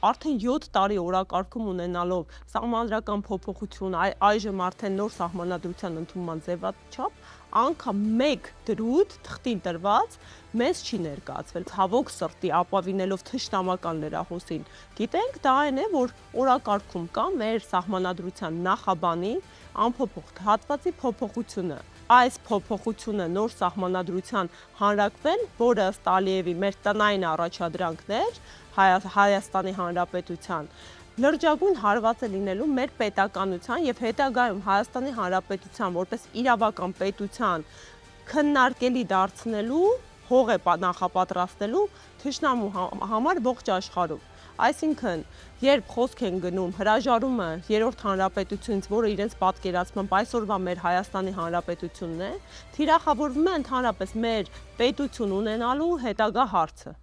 Արդեն 7 տարի օրակարգում ունենալով սահմանադրական փոփոխություն, այժմ արդեն նոր սահմանադրության ընդունման ձևաչափ, անգամ մեկ դրույթ թղթին տրված մեզ չի ներկայացվել։ Ցավոք սրտի ապավինելով թշնամական լրահոսին, գիտենք, դա այն է, որ օրակարգում կա մեր սահմանադրության նախաբանի անփոփոխ հատվածի փոփոխությունը։ Այս փոփոխությունը նոր սահմանադրության հանրակվել, որը ըստ Ալիևի մեր տնային առաջադրանքն էր Հայաստանի Հանրապետության, լրջագույն հարված է լինելու մեր պետականության եւ հետագայում Հայաստանի Հանրապետության որպես իրավական պետության քննարկելի դարձնելու, հող է նախապատրաստելու թշնամու համար ողջ աշխարհում։ Այսինքն, երբ խոսք են գնում հրաժարումը Երրորդ Հանրապետությունից, որը իրենց պատկերացմամբ այսօրվա մեր Հայաստանի Հանրապետությունն է, թիրախավորվում է ընդհանրապես մեր պետություն ունենալու հետագա հարցը։